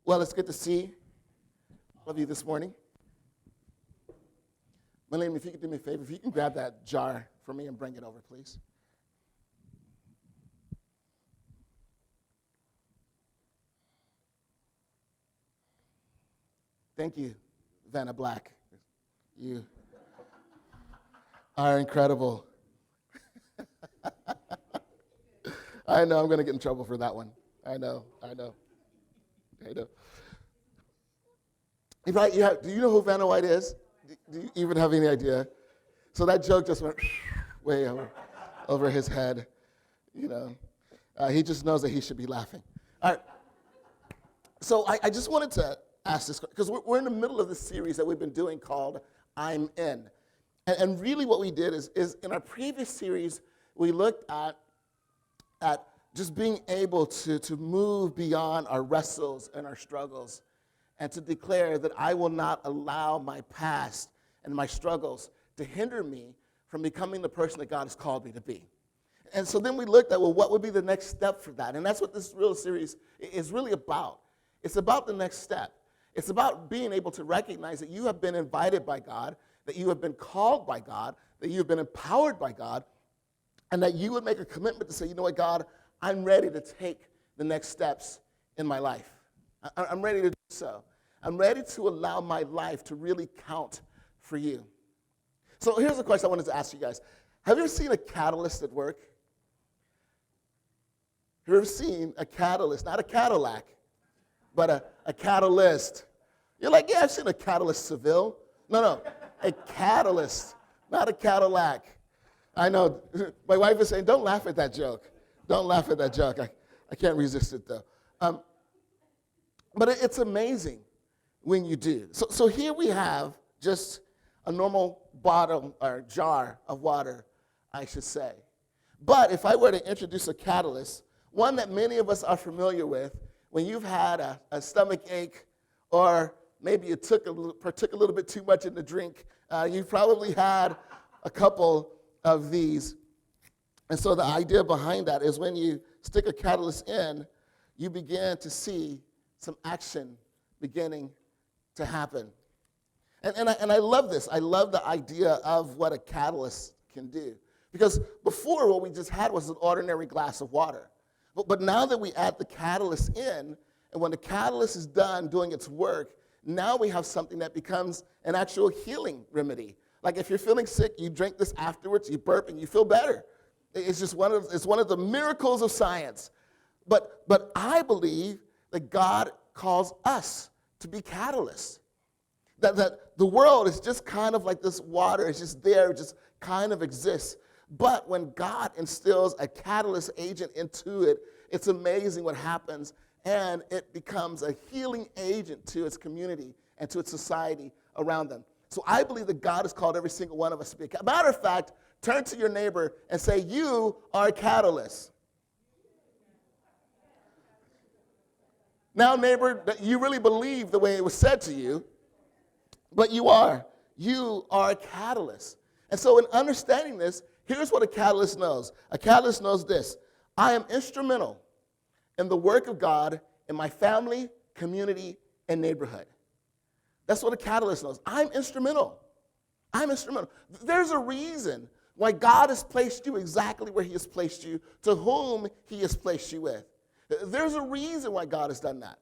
Well, it's good to see all of you this morning. Malene, if you could do me a favor, if you can grab that jar for me and bring it over, please. Thank you, Vanna Black. You are incredible. I know I'm going to get in trouble for that one. I know. Right, do you know who Vanna White is? Do you even have any idea? So that joke just went way over his head. You know, he just knows that he should be laughing. All right. So I just wanted to ask this, because we're in the middle of this series that we've been doing called I'm In. And really what we did is in our previous series, we looked at just being able to move beyond our wrestles and our struggles and to declare that I will not allow my past and my struggles to hinder me from becoming the person that God has called me to be. And so then we looked at, well, what would be the next step for that? And that's what this real series is really about. It's about the next step. It's about being able to recognize that you have been invited by God, that you have been called by God, that you have been empowered by God, and that you would make a commitment to say, you know what, God, I'm ready to take the next steps in my life. I'm ready to do so. I'm ready to allow my life to really count for you. So here's a question I wanted to ask you guys. Have you ever seen a catalyst at work? Have you ever seen a catalyst, not a Cadillac, but a catalyst? You're like, yeah, I've seen a catalyst Seville. No, a catalyst, not a Cadillac. I know, my wife is saying, don't laugh at that joke. Don't laugh at that joke. I can't resist it, though. But it's amazing when you do. So here we have just a normal bottle or jar of water, I should say. But if I were to introduce a catalyst, one that many of us are familiar with, when you've had a stomach ache or maybe you partook a little bit too much in the drink, you've probably had a couple of these. And so the idea behind that is when you stick a catalyst in, you begin to see some action beginning to happen. And I love this. I love the idea of what a catalyst can do. Because before, what we just had was an ordinary glass of water. But now that we add the catalyst in, and when the catalyst is done doing its work, now we have something that becomes an actual healing remedy. Like if you're feeling sick, you drink this afterwards, you burp, and you feel better. It's just one of the miracles of science. But I believe that God calls us to be catalysts. That the world is just kind of like this water. It's just there, it just kind of exists. But when God instills a catalyst agent into it, it's amazing what happens. And it becomes a healing agent to its community and to its society around them. So I believe that God has called every single one of us to be a catalyst. Matter of fact, turn to your neighbor and say, you are a catalyst. Now, neighbor, you really believe the way it was said to you, but you are. You are a catalyst. And so in understanding this, here's what a catalyst knows. A catalyst knows this. I am instrumental in the work of God in my family, community, and neighborhood. That's what a catalyst knows. I'm instrumental. I'm instrumental. There's a reason why God has placed you exactly where he has placed you, to whom he has placed you with. There's a reason why God has done that.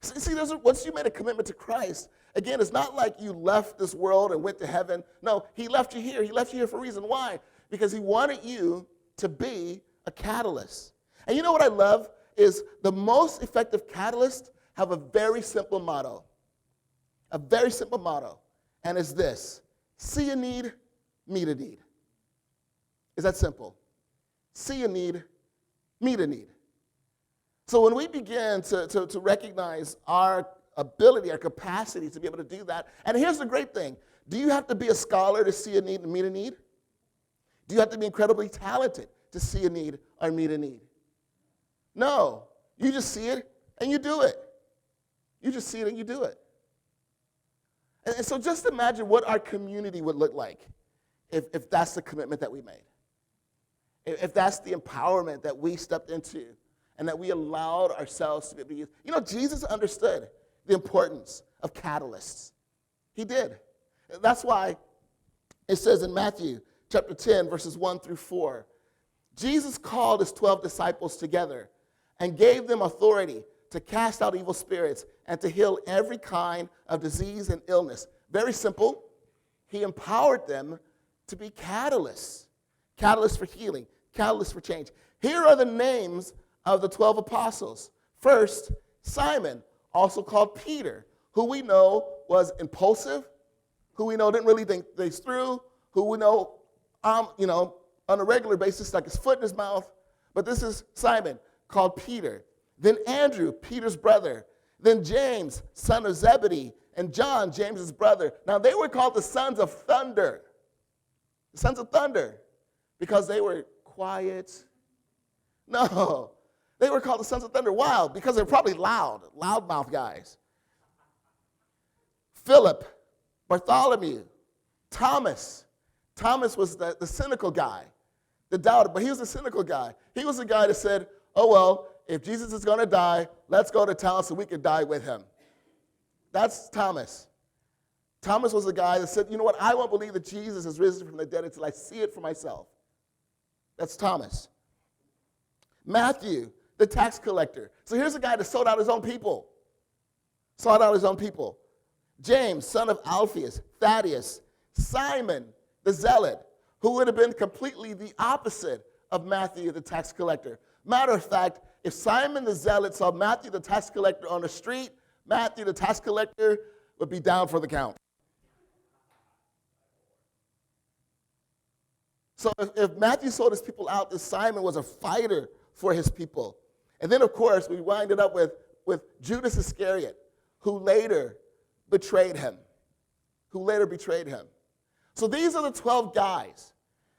See, once you made a commitment to Christ, again, it's not like you left this world and went to heaven. No, he left you here. He left you here for a reason. Why? Because he wanted you to be a catalyst. And you know what I love is the most effective catalysts have a very simple motto. A very simple motto. And it's this: see a need, meet a need. Is that simple? See a need, meet a need. So when we begin to recognize our ability, our capacity to be able to do that, and here's the great thing. Do you have to be a scholar to see a need and meet a need? Do you have to be incredibly talented to see a need or meet a need? No. You just see it and you do it. You just see it and you do it. And so just imagine what our community would look like if that's the commitment that we made. If that's the empowerment that we stepped into and that we allowed ourselves to be used. You know, Jesus understood the importance of catalysts. He did. That's why it says in Matthew chapter 10, verses 1 through 4, Jesus called his 12 disciples together and gave them authority to cast out evil spirits and to heal every kind of disease and illness. Very simple. He empowered them to be catalysts. Catalysts for healing, catalysts for change. Here are the names of the 12 apostles. First, Simon, also called Peter, who we know was impulsive, who we know didn't really think things through, who we know, on a regular basis, like his foot in his mouth. But this is Simon, called Peter. Then Andrew, Peter's brother. Then James, son of Zebedee. And John, James's brother. Now they were called the sons of thunder. The sons of thunder. Because they were quiet. No. They were called the sons of thunder. Why? Because they're probably loudmouth guys. Philip, Bartholomew, Thomas. Thomas was the cynical guy, the doubter, but he was the cynical guy. He was the guy that said, oh, well, if Jesus is going to die, let's go to town so we can die with him. That's Thomas. Thomas was the guy that said, you know what, I won't believe that Jesus has risen from the dead until I see it for myself. That's Thomas. Matthew, the tax collector. So here's a guy that sold out his own people. James, son of Alphaeus, Thaddeus, Simon, the zealot, who would have been completely the opposite of Matthew, the tax collector. Matter of fact, if Simon the zealot saw Matthew, the tax collector, on the street, Matthew, the tax collector, would be down for the count. So if Matthew sold his people out, then Simon was a fighter for his people. And then, of course, we wind it up with Judas Iscariot, who later betrayed him. So these are the 12 guys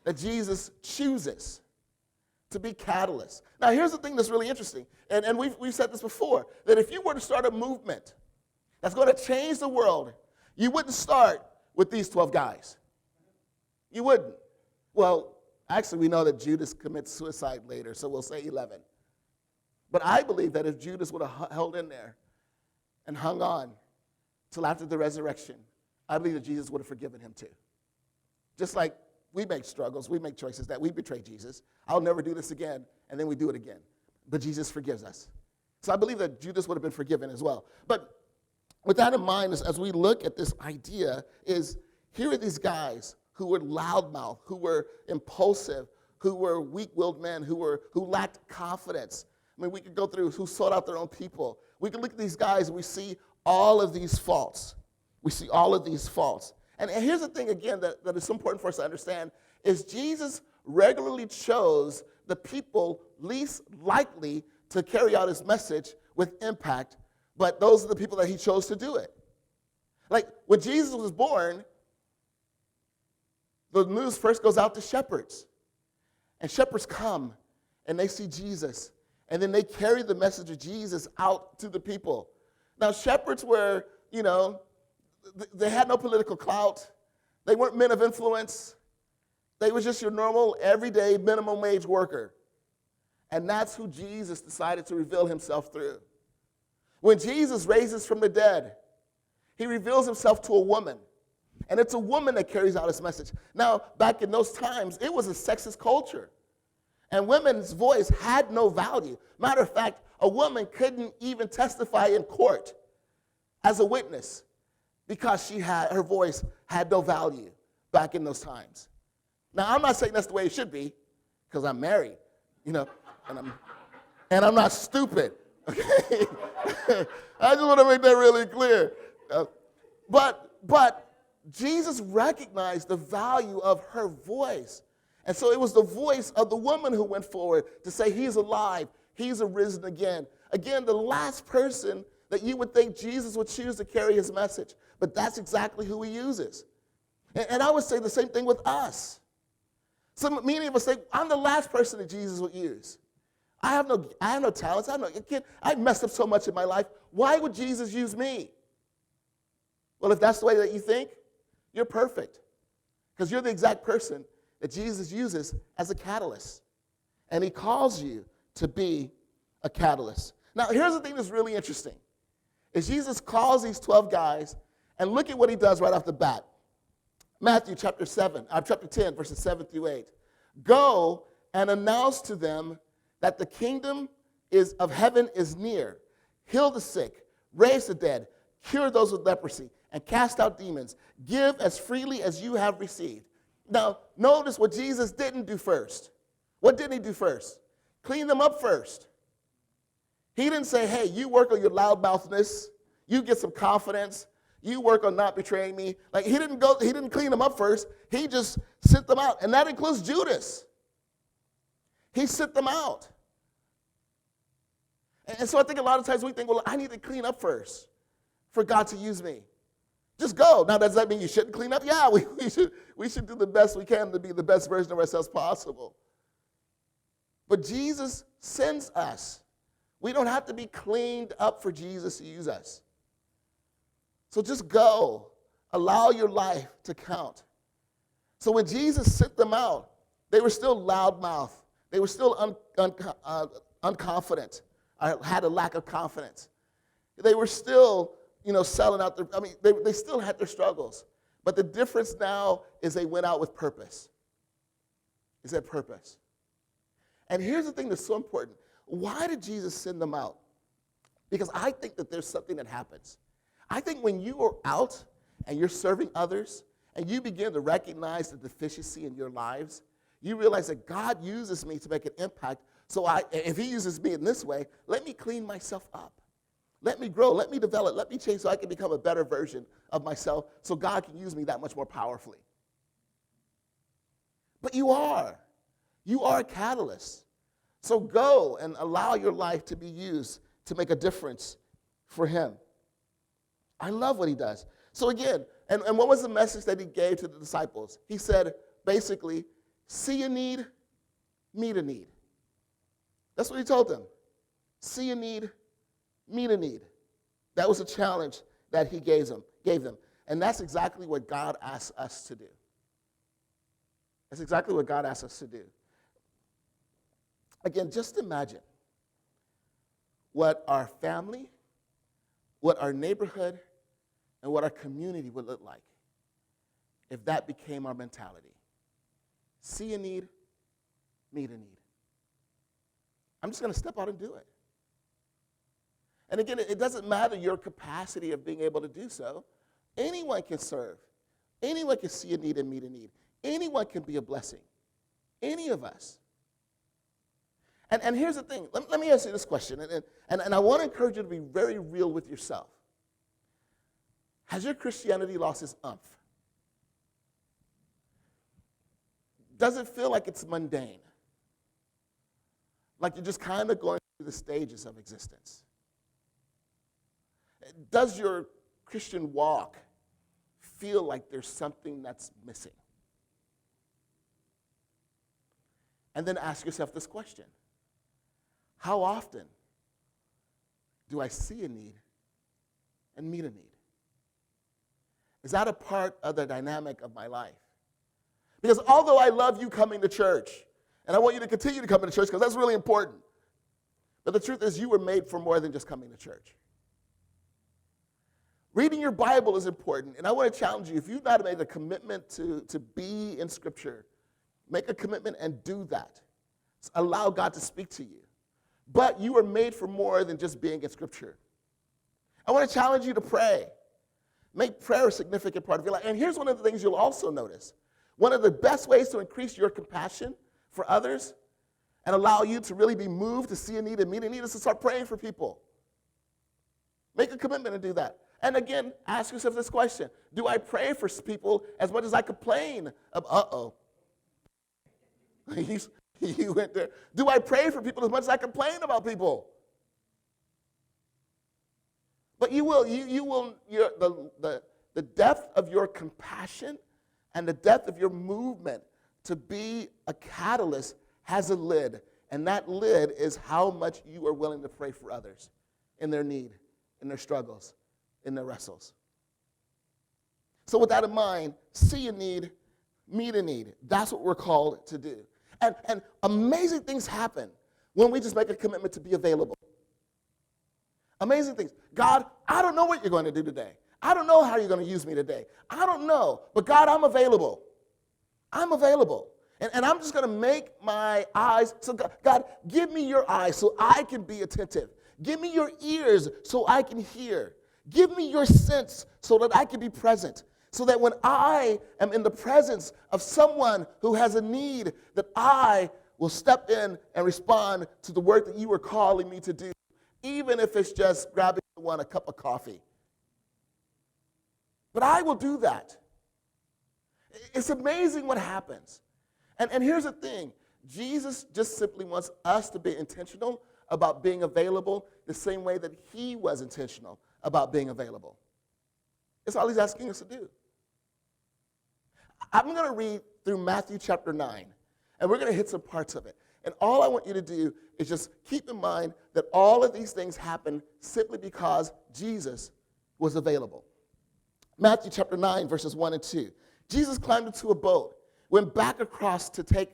that Jesus chooses to be catalysts. Now, here's the thing that's really interesting, and we've said this before, that if you were to start a movement that's going to change the world, you wouldn't start with these 12 guys. You wouldn't. Well, actually, we know that Judas commits suicide later, so we'll say 11. But I believe that if Judas would have held in there and hung on till after the resurrection, I believe that Jesus would have forgiven him too. Just like we make struggles, we make choices that we betray Jesus. I'll never do this again, and then we do it again. But Jesus forgives us. So I believe that Judas would have been forgiven as well. But with that in mind, as we look at this idea, is here are these guys who were loudmouth, who were impulsive, who were weak-willed men, who lacked confidence. I mean, we could go through who sought out their own people. We can look at these guys and we see all of these faults. And here's the thing, again, that is so important for us to understand, is Jesus regularly chose the people least likely to carry out his message with impact, but those are the people that he chose to do it. Like, when Jesus was born, the news first goes out to shepherds. And shepherds come, and they see Jesus, and then they carry the message of Jesus out to the people. Now, shepherds were, they had no political clout. They weren't men of influence. They were just your normal, everyday, minimum wage worker. And that's who Jesus decided to reveal himself through. When Jesus raises from the dead, he reveals himself to a woman. And it's a woman that carries out his message. Now, back in those times, it was a sexist culture. And women's voice had no value. Matter of fact, a woman couldn't even testify in court as a witness because her voice had no value back in those times. Now, I'm not saying that's the way it should be, because I'm married, and I'm not stupid. Okay, I just want to make that really clear. But Jesus recognized the value of her voice. And so it was the voice of the woman who went forward to say, he's alive, he's arisen again. Again, the last person that you would think Jesus would choose to carry his message. But that's exactly who he uses. And I would say the same thing with us. Many of us say, I'm the last person that Jesus would use. I have no talents. I messed up so much in my life. Why would Jesus use me? Well, if that's the way that you think, you're perfect. Because you're the exact person that Jesus uses as a catalyst. And he calls you to be a a catalyst. Now, here's the thing that's really interesting, is Jesus calls these 12 guys, and look at what he does right off the bat. Matthew chapter 10, verses 7 through 8. Go and announce to them that the kingdom of heaven is near. Heal the sick, raise the dead, cure those with leprosy, and cast out demons. Give as freely as you have received. Now, notice what Jesus didn't do first. What didn't he do first? Clean them up first. He didn't say, hey, you work on your loudmouthness, you get some confidence, you work on not betraying me. Like, he didn't clean them up first. He just sent them out. And that includes Judas. He sent them out. And so I think a lot of times we think, well, I need to clean up first for God to use me. Just go. Now, does that mean you shouldn't clean up? Yeah, we should do the best we can to be the best version of ourselves possible. But Jesus sends us. We don't have to be cleaned up for Jesus to use us. So just go. Allow your life to count. So when Jesus sent them out, they were still loudmouth. They were still unconfident. Had a lack of confidence. They were still, selling out they still had their struggles. But the difference now is they went out with purpose. Is that purpose? And here's the thing that's so important. Why did Jesus send them out? Because I think that there's something that happens. I think when you are out and you're serving others and you begin to recognize the deficiency in your lives, you realize that God uses me to make an impact. So if he uses me in this way, let me clean myself up. Let me grow. Let me develop. Let me change so I can become a better version of myself so God can use me that much more powerfully. But you are. You are a catalyst. So go and allow your life to be used to make a difference for him. I love what he does. So again, and what was the message that he gave to the disciples? He said, basically, see a need, meet a need. That's what he told them. See a need, meet a need. That was a challenge that he gave them. And that's exactly what God asks us to do. That's exactly what God asks us to do. Again, just imagine what our family, what our neighborhood, and what our community would look like if that became our mentality. See a need, meet a need. I'm just going to step out and do it. And again, it doesn't matter your capacity of being able to do so. Anyone can serve. Anyone can see a need and meet a need. Anyone can be a blessing. Any of us. And here's the thing. Let me ask you this question. And I want to encourage you to be very real with yourself. Has your Christianity lost its umph? Does it feel like it's mundane? Like you're just kind of going through the stages of existence? Does your Christian walk feel like there's something that's missing? And then ask yourself this question. How often do I see a need and meet a need? Is that a part of the dynamic of my life? Because although I love you coming to church, and I want you to continue to come to church because that's really important, but the truth is you were made for more than just coming to church. Reading your Bible is important, and I want to challenge you, if you've not made a commitment to be in Scripture, make a commitment and do that. Allow God to speak to you. But you are made for more than just being in Scripture. I want to challenge you to pray. Make prayer a significant part of your life. And here's one of the things you'll also notice. One of the best ways to increase your compassion for others and allow you to really be moved to see a need and meet a need is to start praying for people. Make a commitment to do that. And again, ask yourself this question. Do I pray for people as much as I complain? You went there. Do I pray for people as much as I complain about people? But you will. The depth of your compassion and the depth of your movement to be a catalyst has a lid. And that lid is how much you are willing to pray for others in their need, in their struggles, in their wrestles. So with that in mind, see a need, meet a need. That's what we're called to do. And amazing things happen when we just make a commitment to be available. Amazing things. God, I don't know what you're going to do today. I don't know how you're going to use me today. I don't know. But God, I'm available. I'm available. And I'm just going to make my eyes. So God, give me your eyes so I can be attentive. Give me your ears so I can hear. Give me your sense so that I can be present. So that when I am in the presence of someone who has a need, that I will step in and respond to the work that you are calling me to do, even if it's just grabbing someone a cup of coffee. But I will do that. It's amazing what happens. And here's the thing. Jesus just simply wants us to be intentional about being available the same way that he was intentional about being available. It's all he's asking us to do. I'm going to read through Matthew chapter 9, and we're going to hit some parts of it. And all I want you to do is just keep in mind that all of these things happen simply because Jesus was available. Matthew chapter 9, verses 1 and 2. Jesus climbed into a boat, went back across the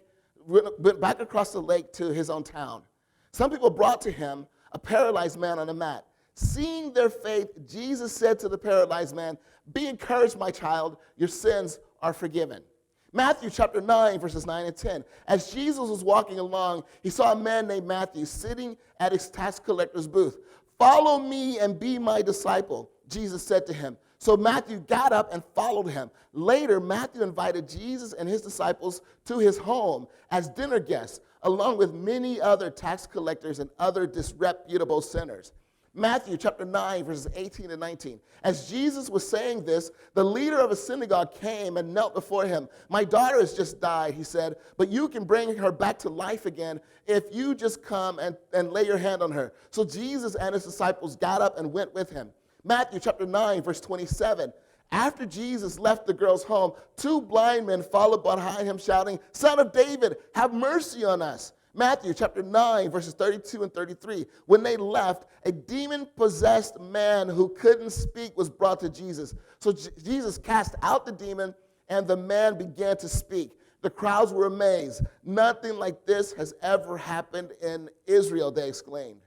lake to his own town. Some people brought to him a paralyzed man on a mat. Seeing their faith, Jesus said to the paralyzed man, "Be encouraged, my child, your sins are forgiven." Matthew chapter 9, verses 9 and 10. As Jesus was walking along, he saw a man named Matthew sitting at his tax collector's booth. "Follow me and be my disciple," Jesus said to him. So Matthew got up and followed him. Later, Matthew invited Jesus and his disciples to his home as dinner guests, along with many other tax collectors and other disreputable sinners. Matthew chapter 9, verses 18 and 19. As Jesus was saying this, the leader of a synagogue came and knelt before him. "My daughter has just died," he said, "but you can bring her back to life again if you just come and lay your hand on her." So Jesus and his disciples got up and went with him. Matthew chapter 9, verse 27. After Jesus left the girl's home, two blind men followed behind him shouting, "Son of David, have mercy on us." Matthew chapter 9, verses 32 and 33. When they left, a demon-possessed man who couldn't speak was brought to Jesus. So Jesus cast out the demon, and the man began to speak. The crowds were amazed. "Nothing like this has ever happened in Israel," they exclaimed.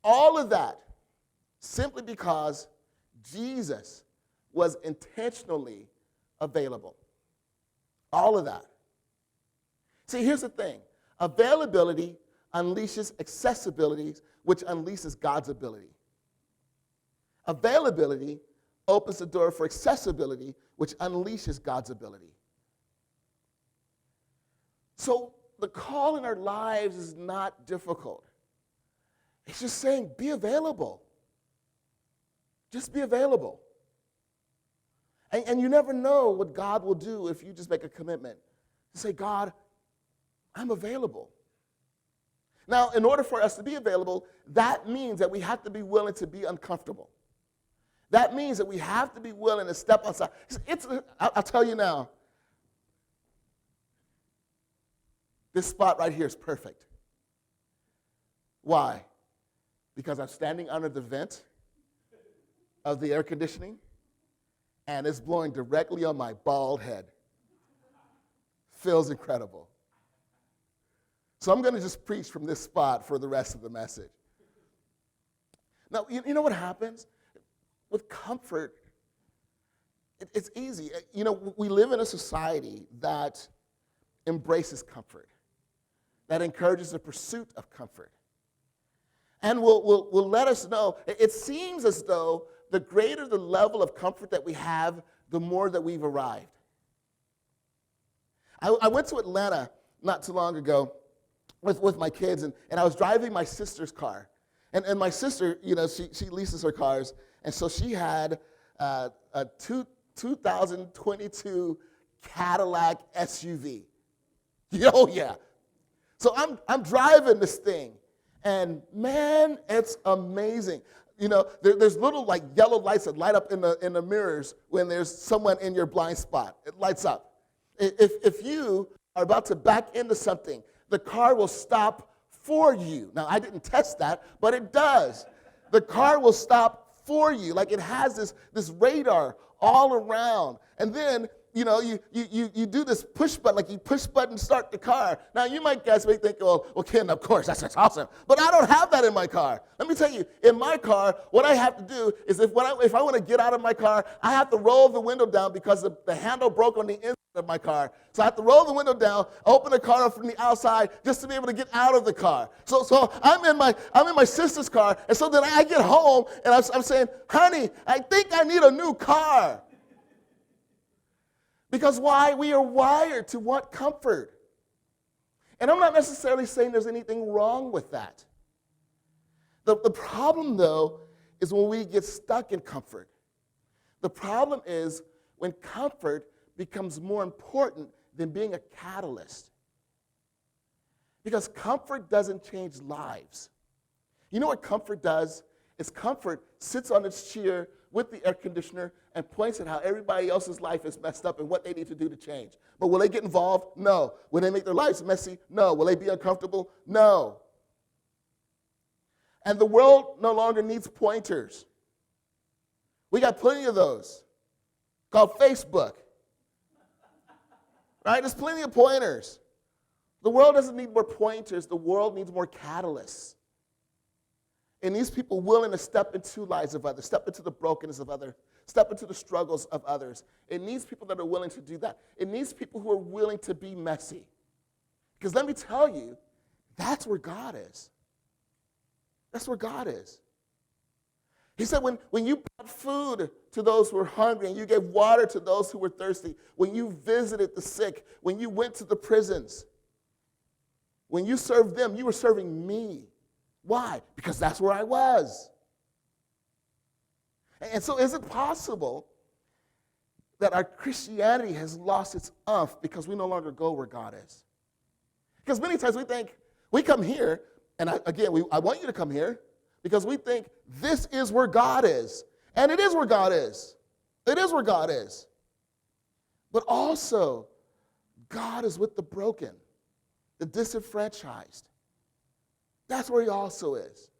All of that simply because Jesus was intentionally available. All of that. See, here's the thing. Availability unleashes accessibility, which unleashes God's ability. Availability opens the door for accessibility, which unleashes God's ability. So the call in our lives is not difficult. It's just saying, be available. Just be available. And you never know what God will do if you just make a commitment to say, "God, I'm available." Now, in order for us to be available, that means that we have to be willing to be uncomfortable. That means that we have to be willing to step outside. I'll tell you now, this spot right here is perfect. Why? Because I'm standing under the vent of the air conditioning, and it's blowing directly on my bald head. Feels incredible. So I'm going to just preach from this spot for the rest of the message. Now, you know what happens? With comfort, it's easy. You know, we live in a society that embraces comfort, that encourages the pursuit of comfort. And will let us know, it seems as though the greater the level of comfort that we have, the more that we've arrived. I went to Atlanta not too long ago with my kids, and I was driving my sister's car. And my sister, you know, she leases her cars, and so she had a 2022 Cadillac SUV. Oh, yeah. So I'm driving this thing, and man, it's amazing. You know, there's little like yellow lights that light up in the mirrors when there's someone in your blind spot. It lights up. If you are about to back into something, the car will stop for you. Now, I didn't test that, but it does. The car will stop for you. Like it has this radar all around. And then, you do this push button, like you push button start the car. Now, you guys may think, well, Ken, of course, that's awesome. But I don't have that in my car. Let me tell you, in my car, what I have to do is if I want to get out of my car, I have to roll the window down because the handle broke on the inside of my car. So I have to roll the window down, open the car up from the outside just to be able to get out of the car. So I'm in my sister's car, and so then I get home, and I'm saying, honey, I think I need a new car. Because why? We are wired to want comfort. And I'm not necessarily saying there's anything wrong with that. The problem, though, is when we get stuck in comfort. The problem is when comfort becomes more important than being a catalyst. Because comfort doesn't change lives. You know what comfort does? Is comfort sits on its chair with the air conditioner and points at how everybody else's life is messed up and what they need to do to change. But will they get involved? No. Will they make their lives messy? No. Will they be uncomfortable? No. And the world no longer needs pointers. We got plenty of those called Facebook. Right? There's plenty of pointers. The world doesn't need more pointers. The world needs more catalysts. It needs people willing to step into lives of others, step into the brokenness of others, step into the struggles of others. It needs people that are willing to do that. It needs people who are willing to be messy. Because let me tell you, that's where God is. That's where God is. He said when you brought food to those who were hungry and you gave water to those who were thirsty, when you visited the sick, when you went to the prisons, when you served them, you were serving me. Why? Because that's where I was. And so is it possible that our Christianity has lost its umph because we no longer go where God is? Because many times we think, we come here, and I want you to come here, because we think this is where God is. And it is where God is. It is where God is. But also, God is with the broken, the disenfranchised. That's where he also is.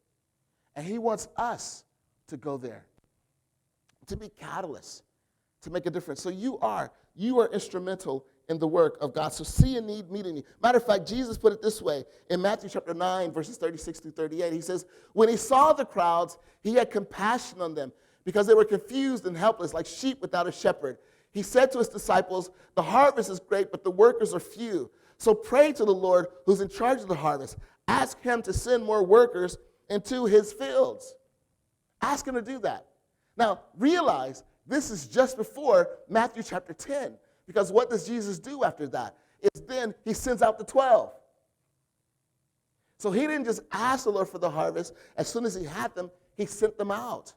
And he wants us to go there, to be catalysts, to make a difference. So you are instrumental in the work of God. So see a need, meet a need. Matter of fact, Jesus put it this way in Matthew chapter 9, verses 36 through 38. He says, when he saw the crowds, he had compassion on them because they were confused and helpless like sheep without a shepherd. He said to his disciples, the harvest is great, but the workers are few. So pray to the Lord who's in charge of the harvest. Ask him to send more workers into his fields. Ask him to do that. Now, realize this is just before Matthew chapter 10, because what does Jesus do after that? It's then he sends out the 12. So he didn't just ask the Lord for the harvest. As soon as he had them, he sent them out.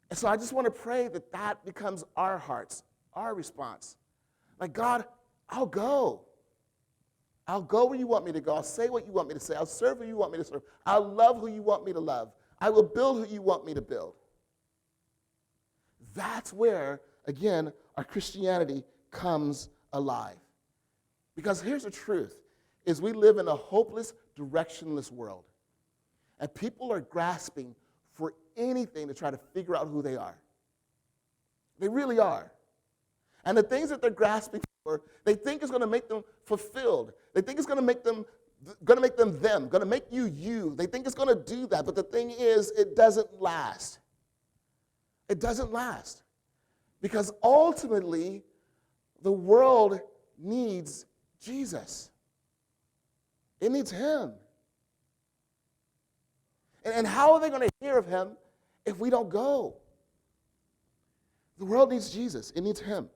And so I just want to pray that that becomes our hearts, our response. Like, God, I'll go. I'll go where you want me to go. I'll say what you want me to say. I'll serve who you want me to serve. I'll love who you want me to love. I will build who you want me to build. That's where, again, our Christianity comes alive. Because here's the truth, is we live in a hopeless, directionless world. And people are grasping for anything to try to figure out who they are. They really are. And the things that they're grasping for, they think is going to make them fulfilled. They think it's going to make them them, going to make you you. They think it's going to do that. But the thing is, it doesn't last. It doesn't last. Because ultimately, the world needs Jesus. It needs him. And how are they going to hear of him if we don't go? The world needs Jesus. It needs him.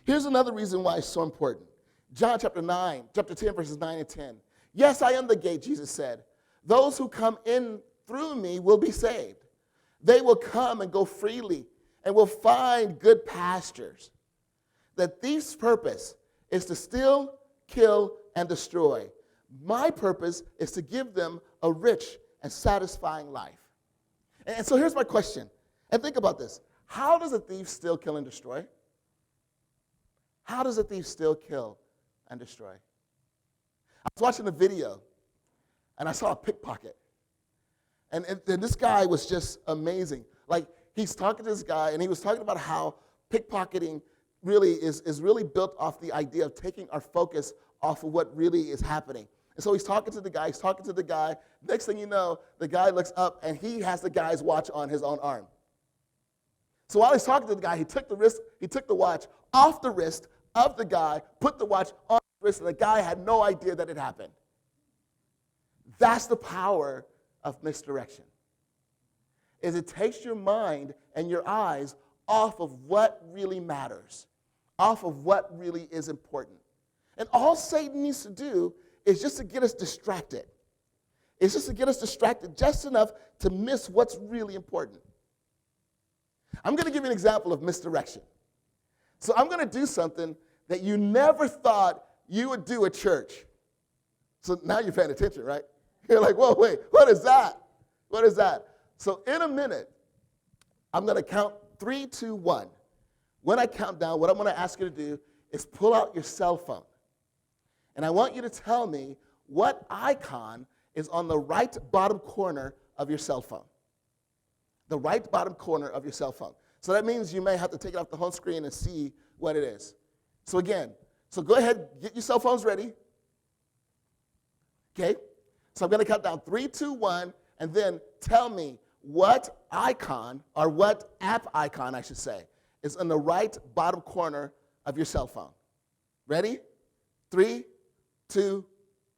Here's another reason why it's so important. John chapter 10, verses 9 and 10. Yes, I am the gate, Jesus said. Those who come in through me will be saved. They will come and go freely and will find good pastures. The thief's purpose is to steal, kill, and destroy. My purpose is to give them a rich and satisfying life. And so here's my question. And think about this. How does a thief steal, kill, and destroy? How does a thief steal, kill, and destroy? I was watching a video, and I saw a pickpocket. And this guy was just amazing. Like, he's talking to this guy, and he was talking about how pickpocketing really is really built off the idea of taking our focus off of what really is happening. And so he's talking to the guy. Next thing you know, the guy looks up, and he has the guy's watch on his own arm. So while he's talking to the guy, he took the watch off the wrist of the guy, put the watch on the wrist, and the guy had no idea that it happened. That's the power of misdirection. Is it takes your mind and your eyes off of what really matters, off of what really is important. And all Satan needs to do is just to get us distracted. It's just to get us distracted just enough to miss what's really important. I'm going to give you an example of misdirection. So I'm going to do something that you never thought you would do at church. So now you're paying attention, right? You're like, whoa, wait, what is that? What is that? So in a minute, I'm going to count 3, 2, 1. When I count down, what I'm going to ask you to do is pull out your cell phone. And I want you to tell me what icon is on the right bottom corner of your cell phone. The right bottom corner of your cell phone. So that means you may have to take it off the home screen and see what it is. So again, go ahead, get your cell phones ready. Okay? So I'm going to count down 3, 2, 1, and then tell me what icon, or what app icon, I should say, is in the right bottom corner of your cell phone. Ready? 3, 2,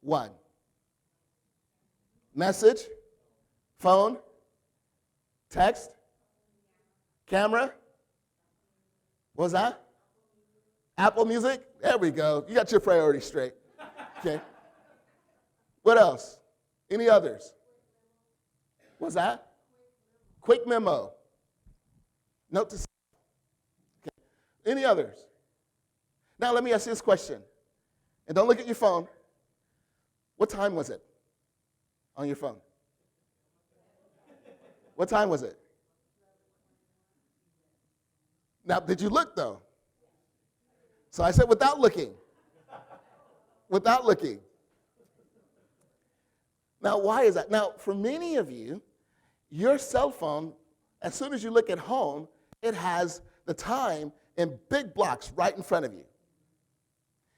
1. Message, phone, text, camera. What was that? Apple Music? There we go. You got your priorities straight. Okay. What else? Any others? What's that? Quick memo. Note to self. Okay. Any others? Now let me ask you this question. And don't look at your phone. What time was it on your phone? What time was it? Now, did you look, though? So I said without looking. Without looking. Now, why is that? Now, for many of you, your cell phone, as soon as you look at home, it has the time in big blocks right in front of you.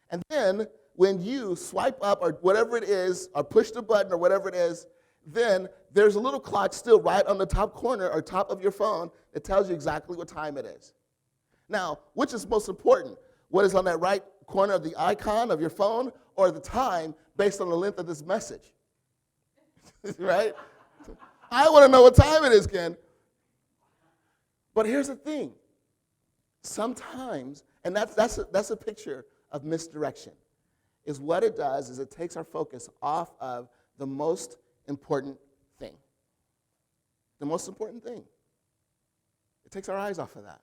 And then when you swipe up or whatever it is, or push the button or whatever it is, then there's a little clock still right on the top corner or top of your phone that tells you exactly what time it is. Now, which is most important? What is on that right corner of the icon of your phone, or the time based on the length of this message? Right? I want to know what time it is, Ken. But here's the thing. Sometimes, and that's a picture of misdirection, is what it does is it takes our focus off of the most important thing. The most important thing. It takes our eyes off of that.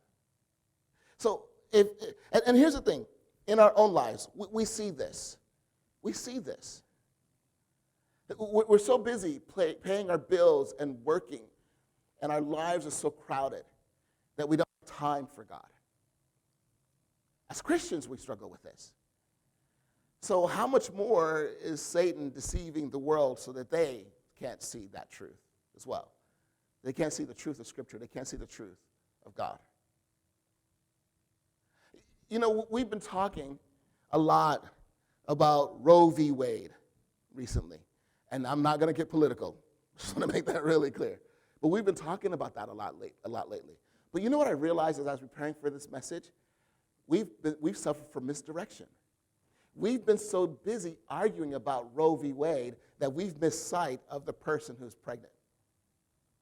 So, and here's the thing. In our own lives, we see this. We see this. We're so busy paying our bills and working, and our lives are so crowded that we don't have time for God. As Christians, we struggle with this. So how much more is Satan deceiving the world so that they can't see that truth as well? They can't see the truth of Scripture. They can't see the truth of God. You know, we've been talking a lot about Roe v. Wade recently. And I'm not going to get political. Just want to make that really clear. But we've been talking about that a lot lately. But you know what I realized as I was preparing for this message? We've suffered from misdirection. We've been so busy arguing about Roe v. Wade that we've missed sight of the person who's pregnant.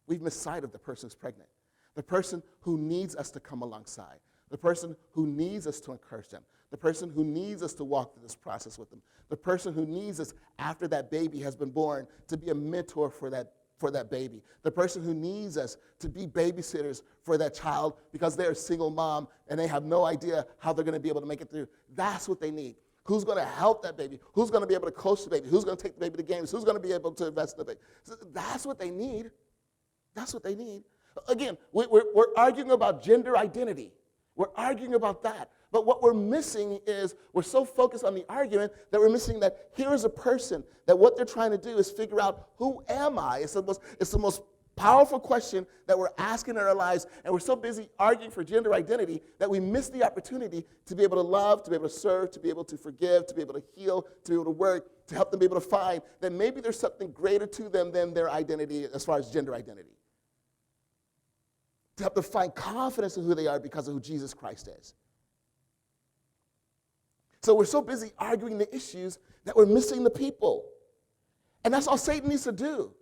We've missed sight of the person who's pregnant. The person who needs us to come alongside. The person who needs us to encourage them. The person who needs us to walk through this process with them. The person who needs us after that baby has been born to be a mentor for that baby. The person who needs us to be babysitters for that child because they're a single mom and they have no idea how they're going to be able to make it through. That's what they need. Who's going to help that baby? Who's going to be able to coach the baby? Who's going to take the baby to games? Who's going to be able to invest in the baby? So that's what they need. That's what they need. Again, we're arguing about gender identity. We're arguing about that. But what we're missing is we're so focused on the argument that we're missing that here is a person that what they're trying to do is figure out, who am I? It's the most powerful question that we're asking in our lives, and we're so busy arguing for gender identity that we miss the opportunity to be able to love, to be able to serve, to be able to forgive, to be able to heal, to be able to work, to help them be able to find that maybe there's something greater to them than their identity as far as gender identity. To help them find confidence in who they are because of who Jesus Christ is. So we're so busy arguing the issues that we're missing the people. And that's all Satan needs to do.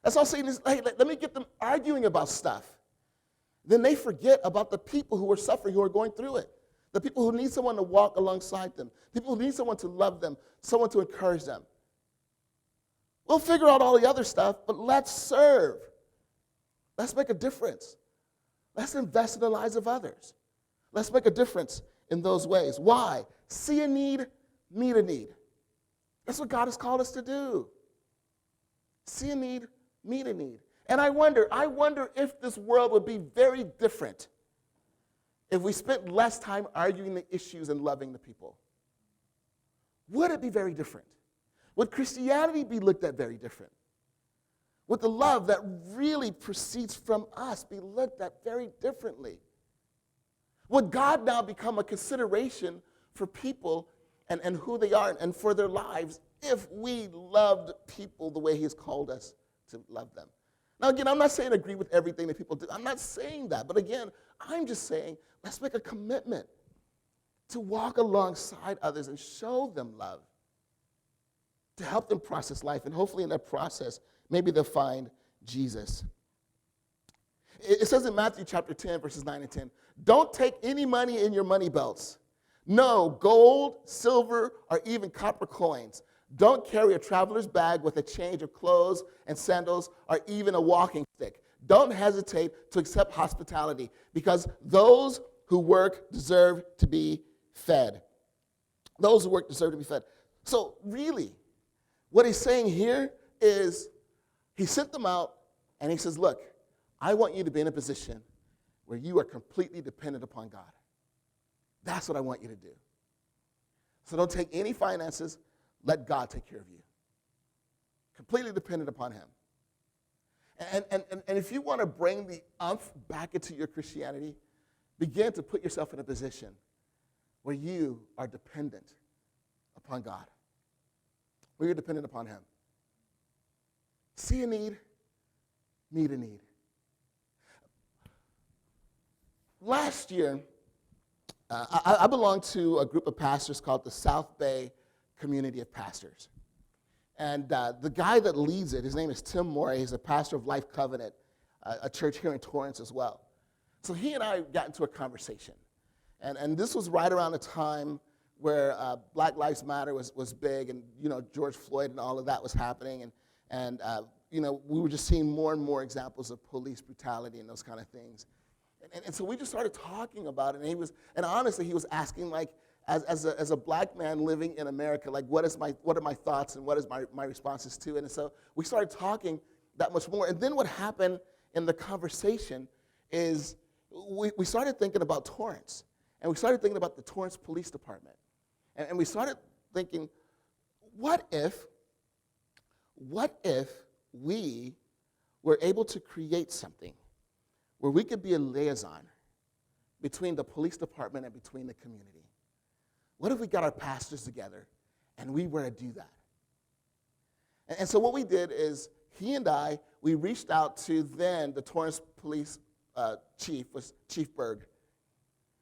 That's all Satan is, hey, let me get them arguing about stuff. Then they forget about the people who are suffering, who are going through it. The people who need someone to walk alongside them. People who need someone to love them, someone to encourage them. We'll figure out all the other stuff, but let's serve. Let's make a difference. Let's invest in the lives of others. Let's make a difference in those ways. Why? See a need, meet a need. That's what God has called us to do. See a need, meet a need. And I wonder if this world would be very different if we spent less time arguing the issues and loving the people. Would it be very different? Would Christianity be looked at very different? Would the love that really proceeds from us be looked at very differently? Would God now become a consideration for people and who they are and for their lives if we loved people the way He has called us to love them? Now, again, I'm not saying agree with everything that people do. I'm not saying that. But again, I'm just saying let's make a commitment to walk alongside others and show them love, to help them process life. And hopefully in that process, maybe they'll find Jesus. It says in Matthew chapter 10, verses 9 and 10, don't take any money in your money belts. No gold, silver, or even copper coins. Don't carry a traveler's bag with a change of clothes and sandals or even a walking stick. Don't hesitate to accept hospitality because those who work deserve to be fed. Those who work deserve to be fed. So really, what he's saying here is he sent them out and he says, look, I want you to be in a position where you are completely dependent upon God. That's what I want you to do. So don't take any finances. Let God take care of you. Completely dependent upon Him. And if you want to bring the umph back into your Christianity, begin to put yourself in a position where you are dependent upon God. Where you're dependent upon Him. See a need, meet a need. Last year, I belonged to a group of pastors called the South Bay Community of Pastors. And the guy that leads it, his name is Tim Morey. He's a pastor of Life Covenant, a church here in Torrance as well. So he and I got into a conversation. And this was right around the time where Black Lives Matter was big, and George Floyd and all of that was happening. And we were just seeing more and more examples of police brutality and those kind of things. And so we just started talking about it, and honestly, he was asking, like, as a black man living in America, like, what are my thoughts and what is my responses to it? And so we started talking that much more. And then what happened in the conversation is we started thinking about Torrance, and we started thinking about the Torrance Police Department, and we started thinking, what if we were able to create something where we could be a liaison between the police department and between the community? What if we got our pastors together and we were to do that? And so what we did is he and we reached out to then the Torrance Police chief, was Chief Berg.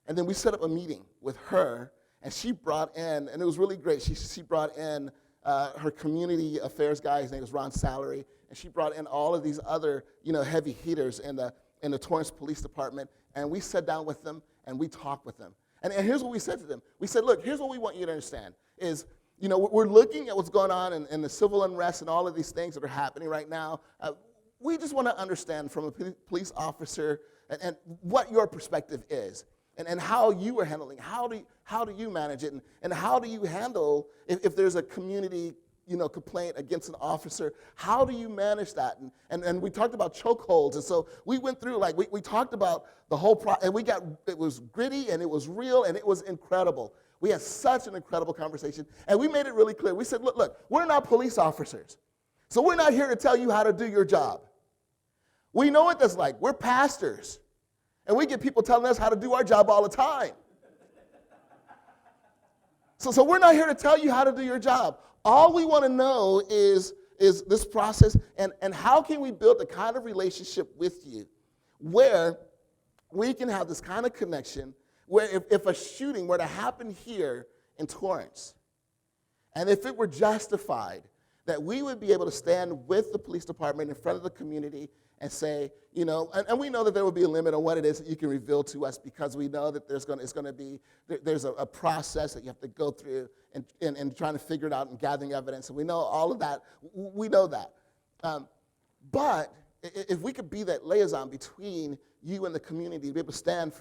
And then we set up a meeting with her, and she brought in, and it was really great, she brought in her community affairs guy, his name was Ron Salary, and she brought in all of these other heavy hitters in the Torrance Police Department, and we sat down with them, and we talked with them. And here's what we said to them. We said, look, here's what we want you to understand is, we're looking at what's going on in the civil unrest and all of these things that are happening right now. We just want to understand from a police officer and what your perspective is and how you are handling. How do you manage it? And how do you handle if there's a community complaint against an officer? How do you manage that? And we talked about chokeholds, and so we went through, we talked about the whole and it was gritty, and it was real, and it was incredible. We had such an incredible conversation, and we made it really clear. We said, look, we're not police officers, so we're not here to tell you how to do your job. We know what that's like. We're pastors. And we get people telling us how to do our job all the time. So we're not here to tell you how to do your job. All we want to know is this process and how can we build the kind of relationship with you where we can have this kind of connection where if a shooting were to happen here in Torrance, and if it were justified, that we would be able to stand with the police department in front of the community and say, and we know that there will be a limit on what it is that you can reveal to us because we know that there's a process that you have to go through and trying to figure it out and gathering evidence. And we know all of that. We know that. But if we could be that liaison between you and the community, to be able to stand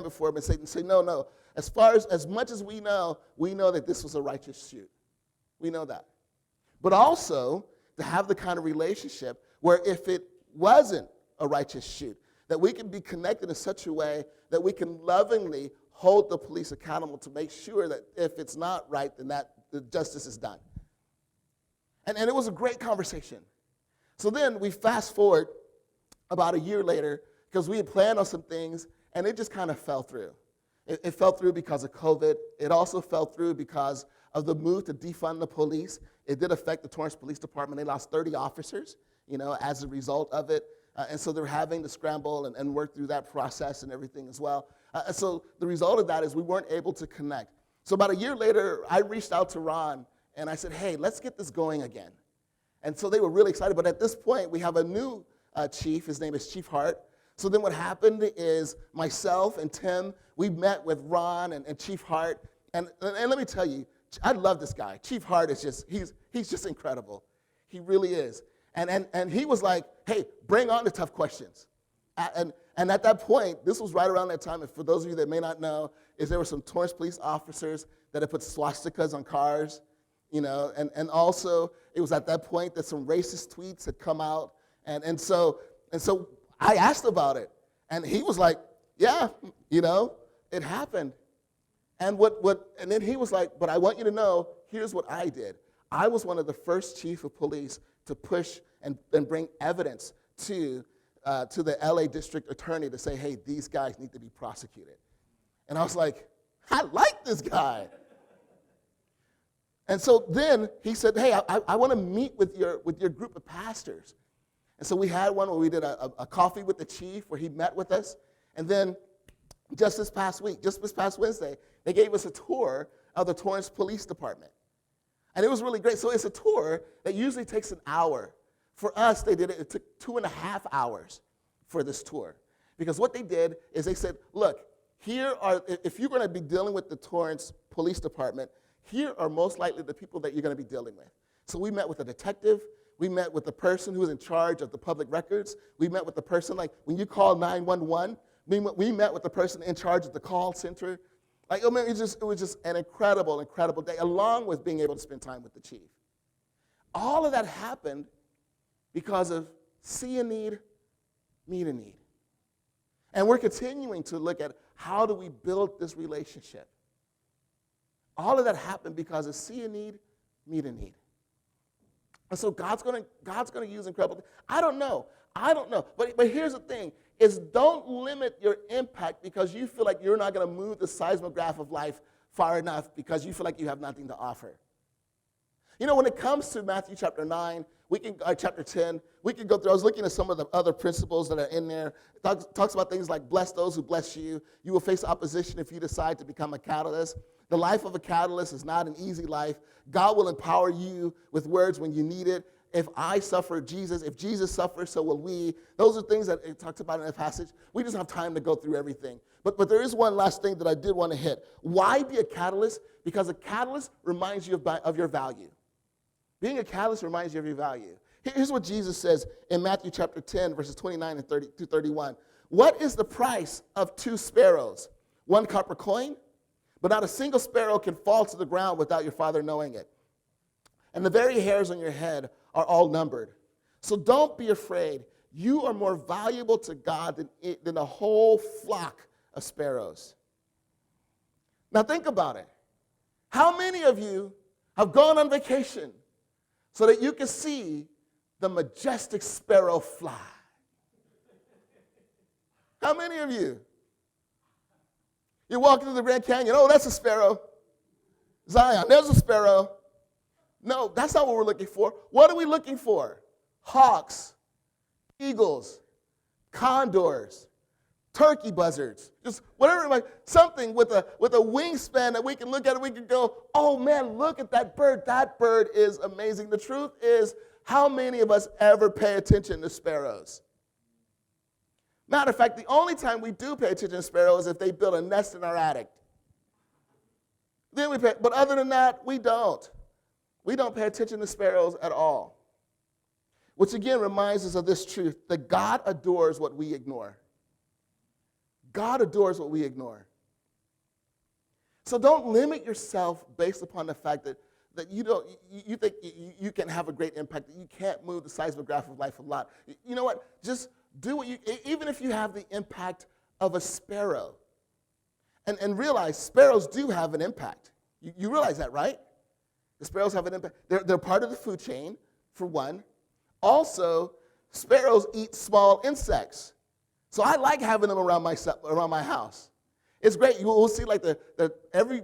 before them and say, no. As much as we know that this was a righteous shoot. We know that. But also to have the kind of relationship where if it wasn't a righteous shoot, that we can be connected in such a way that we can lovingly hold the police accountable to make sure that if it's not right, then that the justice is done. And it was a great conversation. So then we fast forward about a year later because we had planned on some things and it just kind of fell through. It fell through because of COVID. It also fell through because of the move to defund the police. It did affect the Torrance Police Department. They lost 30 officers, as a result of it. And so they're having to scramble and work through that process and everything as well. And so the result of that is we weren't able to connect. So about a year later, I reached out to Ron, and I said, hey, let's get this going again. And so they were really excited. But at this point, we have a new chief. His name is Chief Hart. So then what happened is myself and Tim, we met with Ron and Chief Hart. And let me tell you, I love this guy. Chief Hart is he's just incredible. He really is. And he was like, hey, bring on the tough questions. And at that point, this was right around that time, and for those of you that may not know, is there were some Torrance police officers that had put swastikas on cars, and also it was at that point that some racist tweets had come out. And so I asked about it, and he was like, yeah, it happened. And and then he was like, but I want you to know, here's what I did. I was one of the first chief of police to push and bring evidence to the LA district attorney to say, hey, these guys need to be prosecuted. And I was like, I like this guy. And so then he said, hey, I want to meet with your group of pastors. And so we had one where we did a coffee with the chief where he met with us. And then just this past Wednesday, they gave us a tour of the Torrance Police Department. And it was really great. So it's a tour that usually takes an hour. For us, it took 2.5 hours for this tour. Because what they did is they said, look, if you're going to be dealing with the Torrance Police Department, here are most likely the people that you're going to be dealing with. So we met with a detective. We met with the person who was in charge of the public records. We met with the person, like when you call 911, we met with the person in charge of the call center. Like, it was just an incredible, incredible day, along with being able to spend time with the chief. All of that happened because of see a need, meet a need. And we're continuing to look at how do we build this relationship. All of that happened because of see a need, meet a need. And so God's going to use incredible things. I don't know. But here's the thing, is don't limit your impact because you feel like you're not going to move the seismograph of life far enough because you feel like you have nothing to offer. When it comes to Matthew chapter 9, chapter 10, we can go through. I was looking at some of the other principles that are in there. It talks about things like bless those who bless you. You will face opposition if you decide to become a catalyst. The life of a catalyst is not an easy life. God will empower you with words when you need it. If I suffer, if Jesus suffers, so will we. Those are things that it talks about in the passage. We just don't have time to go through everything. But there is one last thing that I did want to hit. Why be a catalyst? Because a catalyst reminds you of your value. Being a catalyst reminds you of your value. Here's what Jesus says in Matthew chapter 10, verses 29 and 30 through 31. What is the price of 2 sparrows? 1 copper coin? But not a single sparrow can fall to the ground without your Father knowing it. And the very hairs on your head are all numbered. So don't be afraid. You are more valuable to God than a whole flock of sparrows. Now think about it. How many of you have gone on vacation so that you can see the majestic sparrow fly? How many of you? You're walking through the Grand Canyon. Oh, that's a sparrow. Zion, there's a sparrow. No, that's not what we're looking for. What are we looking for? Hawks, eagles, condors, turkey buzzards, just whatever, like something with a wingspan that we can look at and we can go, oh man, look at that bird. That bird is amazing. The truth is, how many of us ever pay attention to sparrows? Matter of fact, the only time we do pay attention to sparrows is if they build a nest in our attic. Then we pay, but other than that, we don't. We don't pay attention to sparrows at all. Which again reminds us of this truth, that God adores what we ignore. God adores what we ignore. So don't limit yourself based upon the fact that you think you can have a great impact, that you can't move the seismograph of life a lot. You know what? Just do what you, even if you have the impact of a sparrow. And realize sparrows do have an impact. You realize that, right? The sparrows have an impact. They're part of the food chain, for one. Also, sparrows eat small insects. So I like having them around my house. It's great. We'll see like every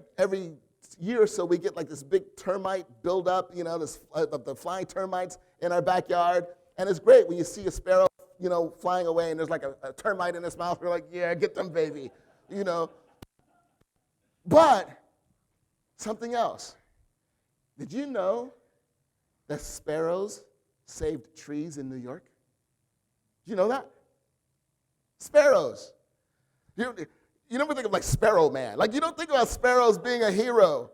year or so we get like this big termite buildup, the flying termites in our backyard. And it's great when you see a sparrow, flying away and there's like a termite in its mouth. We're like, yeah, get them, baby, But something else. Did you know that sparrows saved trees in New York? Did you know that? Sparrows. You never think of like Sparrow Man. Like you don't think about sparrows being a hero.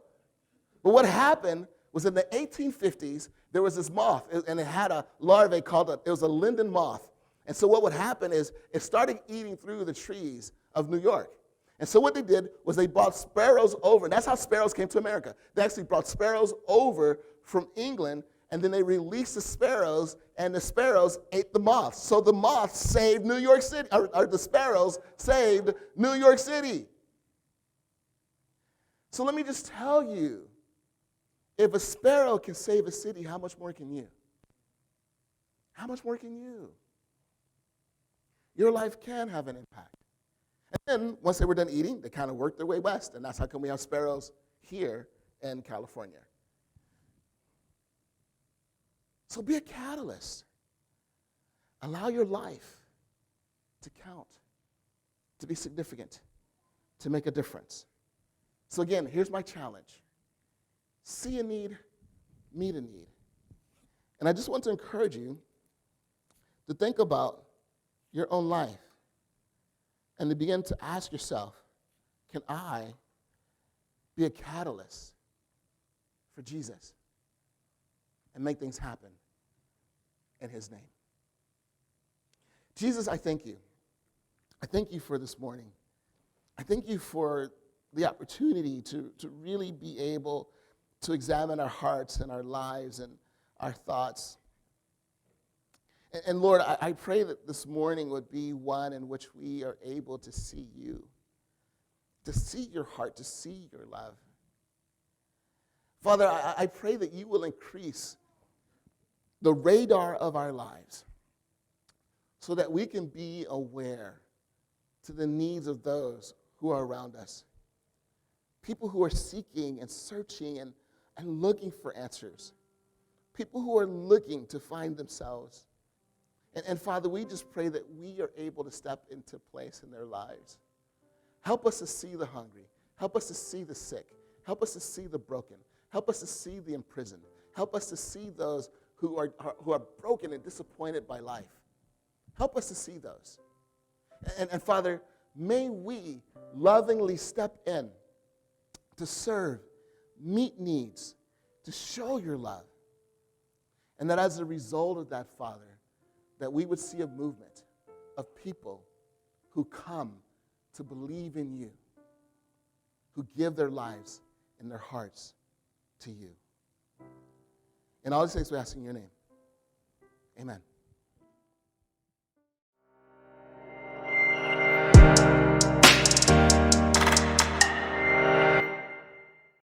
But what happened was in the 1850s, there was this moth, and it had a larvae it was a linden moth. And so what would happen is it started eating through the trees of New York. And so what they did was they brought sparrows over, and that's how sparrows came to America. They actually brought sparrows over from England, and then they released the sparrows, and the sparrows ate the moths. So the moths saved New York City, or the sparrows saved New York City. So let me just tell you, if a sparrow can save a city, how much more can you? How much more can you? Your life can have an impact. And then, once they were done eating, they kind of worked their way west, and that's how come we have sparrows here in California. So be a catalyst. Allow your life to count, to be significant, to make a difference. So again, here's my challenge. See a need, meet a need. And I just want to encourage you to think about your own life and to begin to ask yourself, can I be a catalyst for Jesus and make things happen in his name? Jesus, I thank you. I thank you for this morning. I thank you for the opportunity to really be able to examine our hearts and our lives and our thoughts. And Lord, I pray that this morning would be one in which we are able to see you, to see your heart, to see your love. Father, I pray that you will increase the radar of our lives so that we can be aware to the needs of those who are around us. People who are seeking and searching and looking for answers. People who are looking to find themselves. And Father, we just pray that we are able to step into place in their lives. Help us to see the hungry. Help us to see the sick. Help us to see the broken. Help us to see the imprisoned. Help us to see those who are broken and disappointed by life. Help us to see those. And Father, may we lovingly step in to serve, meet needs, to show your love. And that as a result of that, Father, that we would see a movement of people who come to believe in you, who give their lives and their hearts to you. In all these things we ask in your name. Amen.